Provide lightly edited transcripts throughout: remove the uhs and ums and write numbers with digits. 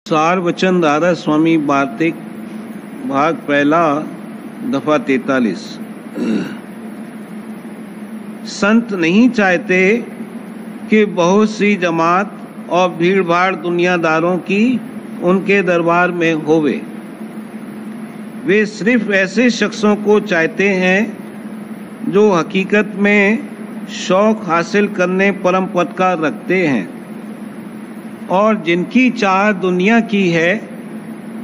सार वचन दादा स्वामी वार्तिक भाग पहला दफा 43। संत नहीं चाहते कि बहुत सी जमात और भीड़ भाड़ दुनियादारों की उनके दरबार में होवे। वे सिर्फ ऐसे शख्सों को चाहते हैं जो हकीकत में शौक हासिल करने परम पद का रखते हैं और जिनकी चाह दुनिया की है,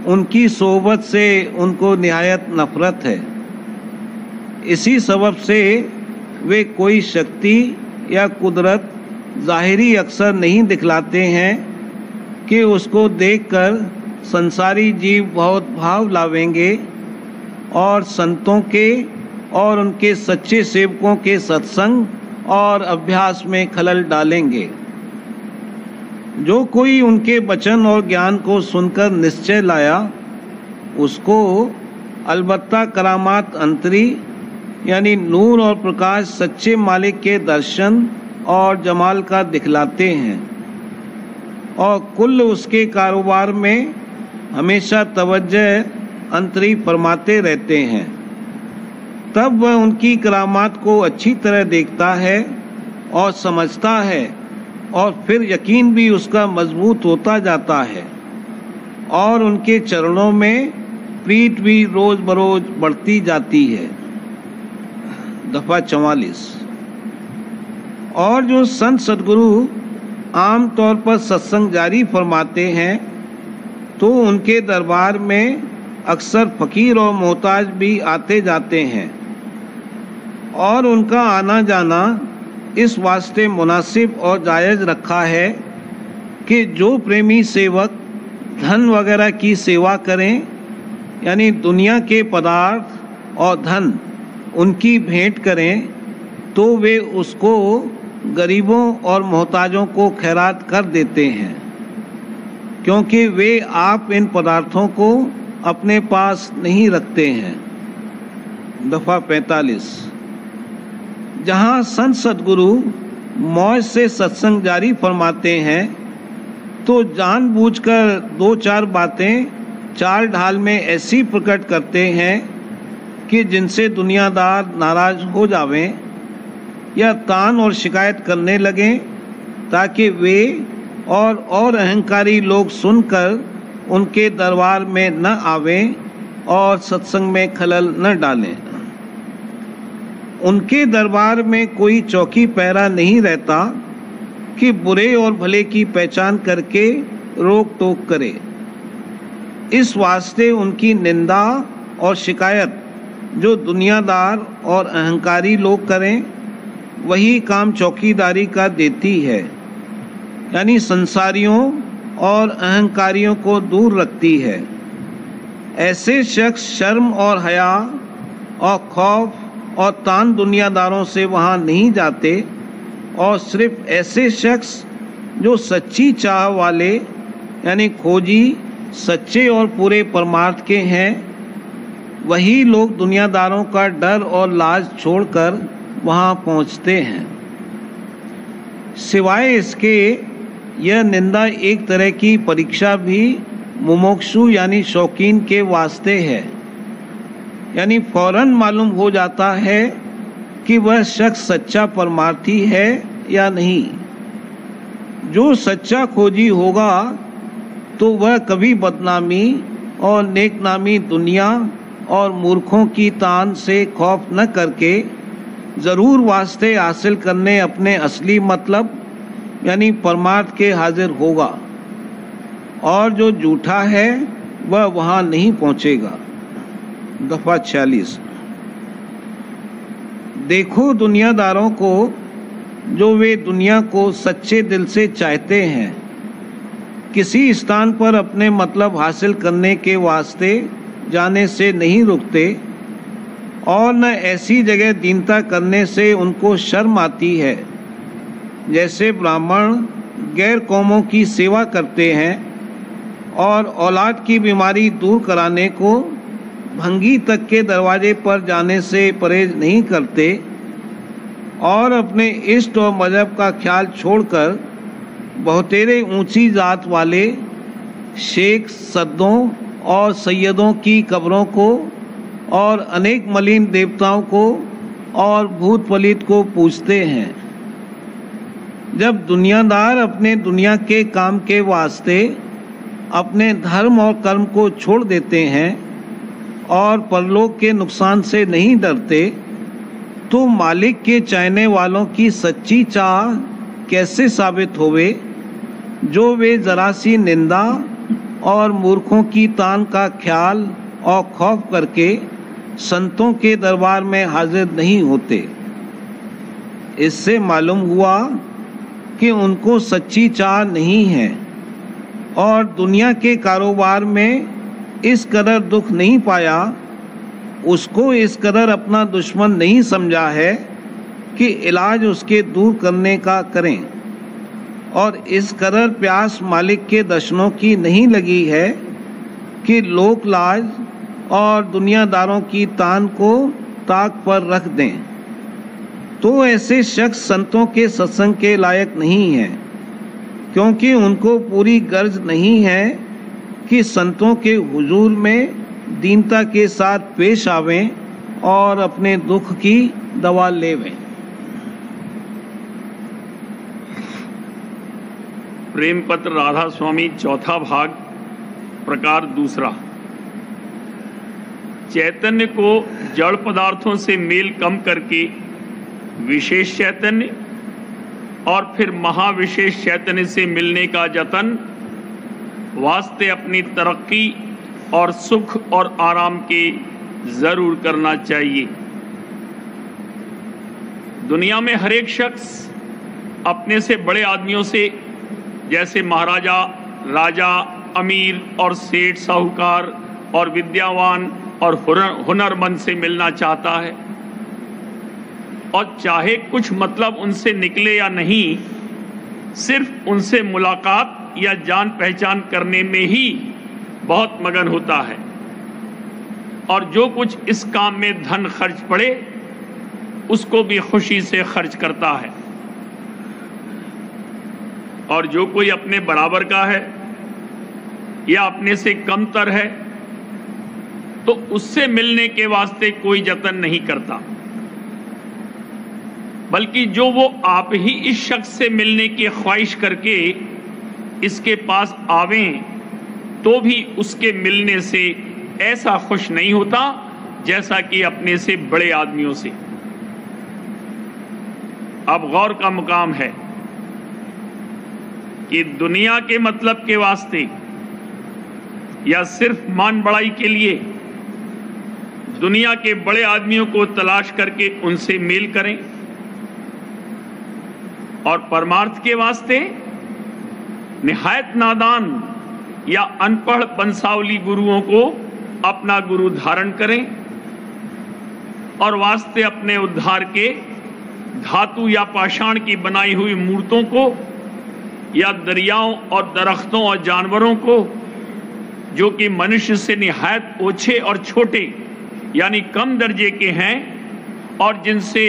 उनकी सोबत से उनको निहायत नफरत है। इसी सबब से वे कोई शक्ति या कुदरत ज़ाहिरी अक्सर नहीं दिखलाते हैं कि उसको देखकर संसारी जीव बहुत भाव लावेंगे और संतों के और उनके सच्चे सेवकों के सत्संग और अभ्यास में खलल डालेंगे। जो कोई उनके वचन और ज्ञान को सुनकर निश्चय लाया, उसको अलबत्ता करामात अंतरी यानी नूर और प्रकाश सच्चे मालिक के दर्शन और जमाल का दिखलाते हैं और कुल उसके कारोबार में हमेशा तवज्जो अंतरी फरमाते रहते हैं। तब वह उनकी करामात को अच्छी तरह देखता है और समझता है और फिर यकीन भी उसका मजबूत होता जाता है और उनके चरणों में प्रीत भी रोज बरोज बढ़ती जाती है। दफा 44। और जो संत सदगुरु आम तौर पर सत्संग जारी फरमाते हैं, तो उनके दरबार में अक्सर फकीर और मोहताज भी आते जाते हैं और उनका आना जाना इस वास्ते मुनासिब और जायज़ रखा है कि जो प्रेमी सेवक धन वगैरह की सेवा करें, यानी दुनिया के पदार्थ और धन उनकी भेंट करें, तो वे उसको गरीबों और मोहताजों को खैरात कर देते हैं, क्योंकि वे आप इन पदार्थों को अपने पास नहीं रखते हैं। दफा 45। जहाँ संत सदगुरु मौज से सत्संग जारी फरमाते हैं, तो जानबूझकर दो चार बातें चाल ढाल में ऐसी प्रकट करते हैं कि जिनसे दुनियादार नाराज हो जावें या तान और शिकायत करने लगें, ताकि वे और अहंकारी लोग सुनकर उनके दरबार में न आवें और सत्संग में खलल न डालें। उनके दरबार में कोई चौकी पहरा नहीं रहता कि बुरे और भले की पहचान करके रोक टोक करे। इस वास्ते उनकी निंदा और शिकायत जो दुनियादार और अहंकारी लोग करें, वही काम चौकीदारी का देती है, यानी संसारियों और अहंकारियों को दूर रखती है। ऐसे शख्स शर्म और हया और खौफ और तान दुनियादारों से वहाँ नहीं जाते और सिर्फ ऐसे शख्स जो सच्ची चाह वाले यानी खोजी सच्चे और पूरे परमार्थ के हैं, वही लोग दुनियादारों का डर और लाज छोड़कर वहाँ पहुँचते हैं। सिवाय इसके यह निंदा एक तरह की परीक्षा भी मुमुक्षु यानी शौकीन के वास्ते है, यानी फौरन मालूम हो जाता है कि वह शख्स सच्चा परमार्थी है या नहीं। जो सच्चा खोजी होगा तो वह कभी बदनामी और नेकनामी दुनिया और मूर्खों की तान से खौफ न करके ज़रूर वास्ते हासिल करने अपने असली मतलब यानी परमार्थ के हाजिर होगा, और जो झूठा है वह वहाँ नहीं पहुँचेगा। दफा 46। देखो दुनियादारों को, जो वे दुनिया को सच्चे दिल से चाहते हैं, किसी स्थान पर अपने मतलब हासिल करने के वास्ते जाने से नहीं रुकते और न ऐसी जगह दीनता करने से उनको शर्म आती है जैसे ब्राह्मण गैर कौमों की सेवा करते हैं और औलाद की बीमारी दूर कराने को भंगी तक के दरवाजे पर जाने से परहेज नहीं करते और अपने इष्ट और मजहब का ख्याल छोड़कर बहुतेरे ऊंची जात वाले शेख सद्दों और सैयदों की कब्रों को और अनेक मलिन देवताओं को और भूत पलित को पूजते हैं। जब दुनियादार अपने दुनिया के काम के वास्ते अपने धर्म और कर्म को छोड़ देते हैं और परलोक के नुकसान से नहीं डरते, तो मालिक के चाहने वालों की सच्ची चाह कैसे साबित होवे, जो वे जरा सी निंदा और मूर्खों की तान का ख्याल और खौफ करके संतों के दरबार में हाजिर नहीं होते। इससे मालूम हुआ कि उनको सच्ची चाह नहीं है और दुनिया के कारोबार में इस कदर दुख नहीं पाया, उसको इस कदर अपना दुश्मन नहीं समझा है कि इलाज उसके दूर करने का करें, और इस कदर प्यास मालिक के दर्शनों की नहीं लगी है कि लोक लाज और दुनियादारों की तान को ताक पर रख दें। तो ऐसे शख्स संतों के सत्संग के लायक नहीं है, क्योंकि उनको पूरी गर्ज नहीं है कि संतों के हुजूर में दीनता के साथ पेश आवें और अपने दुख की दवा लेवें। प्रेम पत्र राधा स्वामी, चौथा भाग, प्रकार दूसरा। चैतन्य को जड़ पदार्थों से मेल कम करके विशेष चैतन्य और फिर महाविशेष चैतन्य से मिलने का जतन वास्ते अपनी तरक्की और सुख और आराम के जरूर करना चाहिए। दुनिया में हर एक शख्स अपने से बड़े आदमियों से, जैसे महाराजा, राजा, अमीर और सेठ, साहूकार और विद्यावान और हुनरमंद से मिलना चाहता है, और चाहे कुछ मतलब उनसे निकले या नहीं, सिर्फ उनसे मुलाकात या जान पहचान करने में ही बहुत मगन होता है, और जो कुछ इस काम में धन खर्च पड़े उसको भी खुशी से खर्च करता है। और जो कोई अपने बराबर का है या अपने से कमतर है तो उससे मिलने के वास्ते कोई जतन नहीं करता, बल्कि जो वो आप ही इस शख्स से मिलने की ख्वाहिश करके इसके पास आवें तो भी उसके मिलने से ऐसा खुश नहीं होता जैसा कि अपने से बड़े आदमियों से। अब गौर का मुकाम है कि दुनिया के मतलब के वास्ते या सिर्फ मान बढ़ाई के लिए दुनिया के बड़े आदमियों को तलाश करके उनसे मेल करें, और परमार्थ के वास्ते निहायत नादान या अनपढ़ बंसावली गुरुओं को अपना गुरु धारण करें, और वास्ते अपने उद्धार के धातु या पाषाण की बनाई हुई मूर्तों को या दरियाओं और दरख्तों और जानवरों को, जो कि मनुष्य से निहायत ओछे और छोटे यानी कम दर्जे के हैं और जिनसे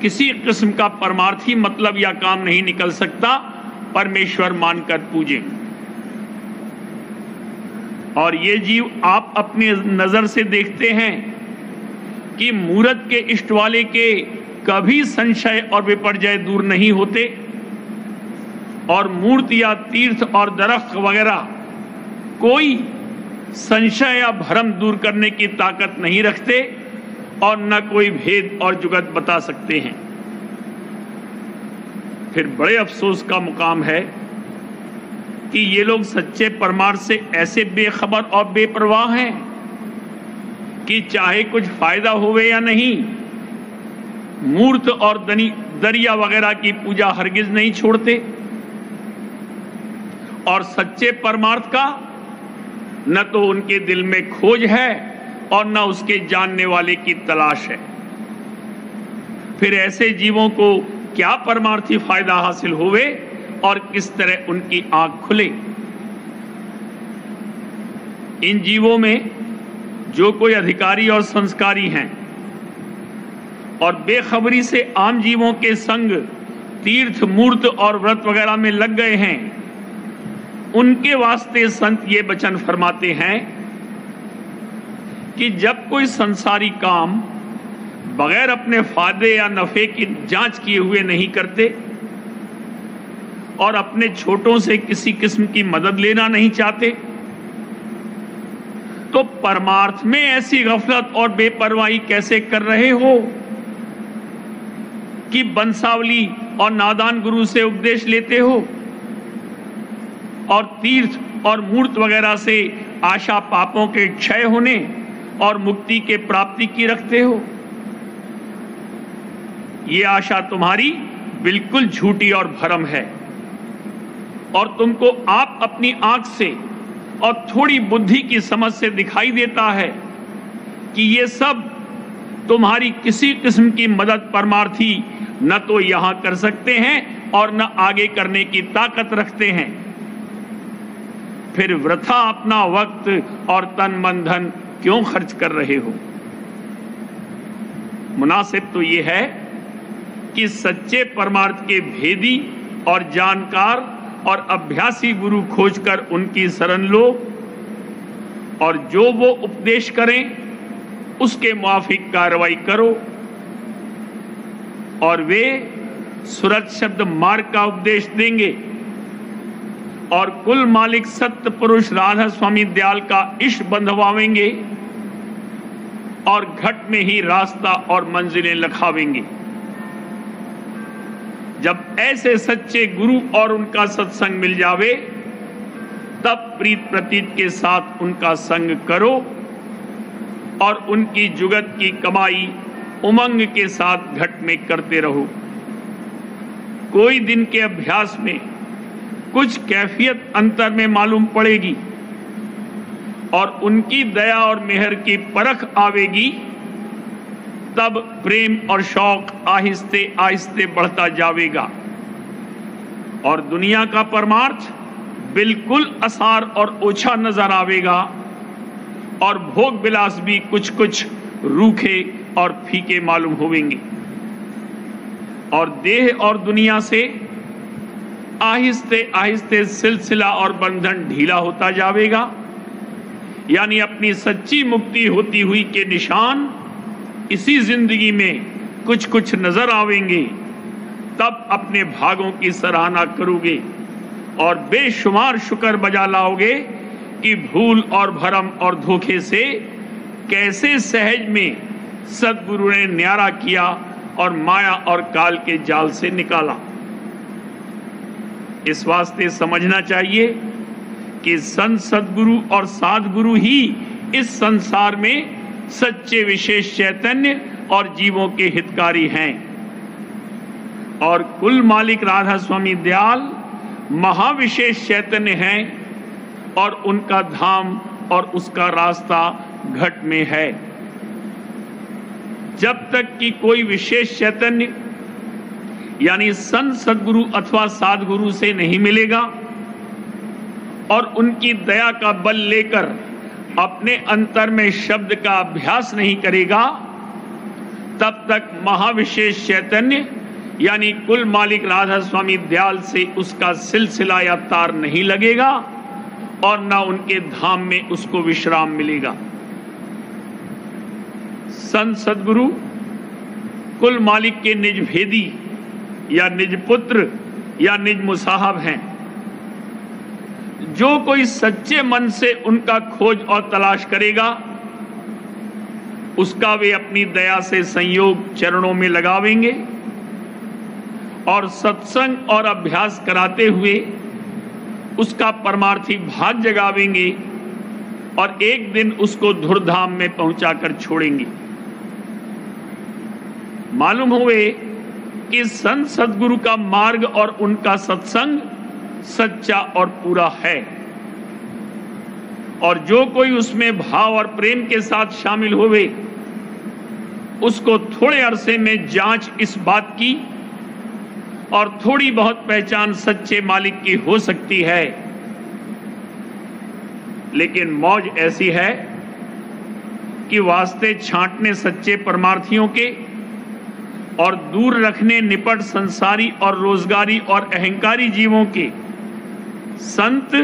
किसी किस्म का परमार्थी मतलब या काम नहीं निकल सकता, परमेश्वर मानकर पूजें। और ये जीव आप अपनी नजर से देखते हैं कि मूरत के इष्ट वाले के कभी संशय और विपर्जय दूर नहीं होते, और मूर्त या तीर्थ और दरख्त वगैरह कोई संशय या भ्रम दूर करने की ताकत नहीं रखते और न कोई भेद और जुगत बता सकते हैं। फिर बड़े अफसोस का मुकाम है कि ये लोग सच्चे परमार्थ से ऐसे बेखबर और बेपरवाह हैं कि चाहे कुछ फायदा होवे या नहीं, मूर्त और दरिया वगैरह की पूजा हरगिज नहीं छोड़ते, और सच्चे परमार्थ का न तो उनके दिल में खोज है और न उसके जानने वाले की तलाश है। फिर ऐसे जीवों को क्या परमार्थी फायदा हासिल होवे और किस तरह उनकी आंख खुले। इन जीवों में जो कोई अधिकारी और संस्कारी हैं और बेखबरी से आम जीवों के संग तीर्थ, मूर्त और व्रत वगैरह में लग गए हैं, उनके वास्ते संत ये वचन फरमाते हैं कि जब कोई संसारी काम बगैर अपने फायदे या नफे की जांच किए हुए नहीं करते और अपने छोटों से किसी किस्म की मदद लेना नहीं चाहते, तो परमार्थ में ऐसी गफलत और बेपरवाही कैसे कर रहे हो कि बंसावली और नादान गुरु से उपदेश लेते हो और तीर्थ और मूर्त वगैरह से आशा पापों के क्षय होने और मुक्ति के प्राप्ति की रखते हो। ये आशा तुम्हारी बिल्कुल झूठी और भ्रम है और तुमको आप अपनी आंख से और थोड़ी बुद्धि की समझ से दिखाई देता है कि ये सब तुम्हारी किसी किस्म की मदद परमार्थी न तो यहां कर सकते हैं और न आगे करने की ताकत रखते हैं। फिर वृथा अपना वक्त और तन मन धन क्यों खर्च कर रहे हो? मुनासिब तो ये है कि सच्चे परमार्थ के भेदी और जानकार और अभ्यासी गुरु खोजकर उनकी शरण लो और जो वो उपदेश करें उसके मुआफिक कार्रवाई करो। और वे सूरज शब्द मार्ग का उपदेश देंगे और कुल मालिक सत्य पुरुष राधा स्वामी दयाल का इश्क बंधवावेंगे और घट में ही रास्ता और मंजिलें लखावेंगे। जब ऐसे सच्चे गुरु और उनका सत्संग मिल जावे तब प्रीत प्रतीत के साथ उनका संग करो और उनकी जुगत की कमाई उमंग के साथ घट में करते रहो। कोई दिन के अभ्यास में कुछ कैफियत अंतर में मालूम पड़ेगी और उनकी दया और मेहर की परख आवेगी, तब प्रेम और शौक आहिस्ते आहिस्ते बढ़ता जाएगा और दुनिया का परमार्थ बिल्कुल असार और ओछा नजर आवेगा और भोग विलास भी कुछ कुछ रूखे और फीके मालूम होंगे और देह और दुनिया से आहिस्ते आहिस्ते सिलसिला और बंधन ढीला होता जाएगा। यानी अपनी सच्ची मुक्ति होती हुई के निशान इसी जिंदगी में कुछ कुछ नजर आवेंगे। तब अपने भागों की सराहना करोगे और बेशुमार शुक्र बजा लाओगे कि भूल और भरम और धोखे से कैसे सहज में सद्गुरु ने न्यारा किया और माया और काल के जाल से निकाला। इस वास्ते समझना चाहिए कि संत सद्गुरु और साधगुरु ही इस संसार में सच्चे विशेष चैतन्य और जीवों के हितकारी हैं और कुल मालिक राधा स्वामी दयाल महाविशेष चैतन्य हैं और उनका धाम और उसका रास्ता घट में है। जब तक कि कोई विशेष चैतन्य यानी संत सद्गुरु अथवा साधगुरु से नहीं मिलेगा और उनकी दया का बल लेकर अपने अंतर में शब्द का अभ्यास नहीं करेगा, तब तक महाविशेष चैतन्य यानी कुल मालिक राधा स्वामी दयाल से उसका सिलसिला या तार नहीं लगेगा और ना उनके धाम में उसको विश्राम मिलेगा। संत सद्गुरु कुल मालिक के निज भेदी या निज पुत्र या निज मुसाहब हैं। जो कोई सच्चे मन से उनका खोज और तलाश करेगा उसका वे अपनी दया से संयोग चरणों में लगावेंगे और सत्संग और अभ्यास कराते हुए उसका परमार्थी भाग जगावेंगे और एक दिन उसको धुरधाम में पहुंचाकर छोड़ेंगे। मालूम हुए कि संत सद्गुरु का मार्ग और उनका सत्संग सच्चा और पूरा है और जो कोई उसमें भाव और प्रेम के साथ शामिल होवे उसको थोड़े अरसे में जांच इस बात की और थोड़ी बहुत पहचान सच्चे मालिक की हो सकती है। लेकिन मौज ऐसी है कि वास्ते छांटने सच्चे परमार्थियों के और दूर रखने निपट संसारी और रोजगारी और अहंकारी जीवों के संत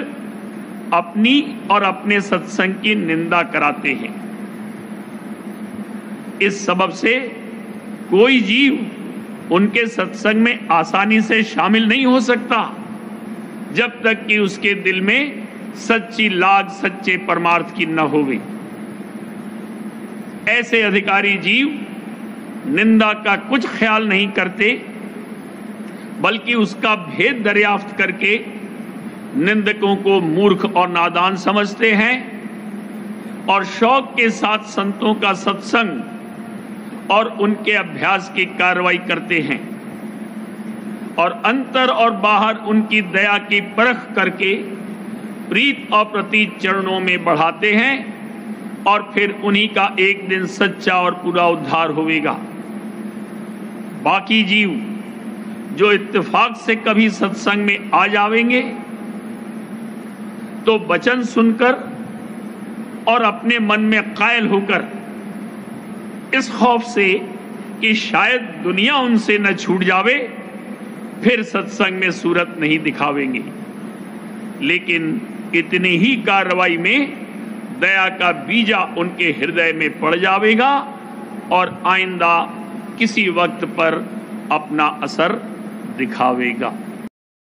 अपनी और अपने सत्संग की निंदा कराते हैं। इस सबब से कोई जीव उनके सत्संग में आसानी से शामिल नहीं हो सकता जब तक कि उसके दिल में सच्ची लाग सच्चे परमार्थ की न होवे। ऐसे अधिकारी जीव निंदा का कुछ ख्याल नहीं करते, बल्कि उसका भेद दरियाफ्त करके निंदकों को मूर्ख और नादान समझते हैं और शौक के साथ संतों का सत्संग और उनके अभ्यास की कार्रवाई करते हैं और अंतर और बाहर उनकी दया की परख करके प्रीत और प्रतीत चरणों में बढ़ाते हैं और फिर उन्हीं का एक दिन सच्चा और पूरा उद्धार होवेगा। बाकी जीव जो इत्तेफाक से कभी सत्संग में आ जावेंगे तो वचन सुनकर और अपने मन में कायल होकर इस खौफ से कि शायद दुनिया उनसे न छूट जावे फिर सत्संग में सूरत नहीं दिखावेंगे। लेकिन इतनी ही कार्रवाई में दया का बीजा उनके हृदय में पड़ जावेगा और आइंदा किसी वक्त पर अपना असर दिखावेगा।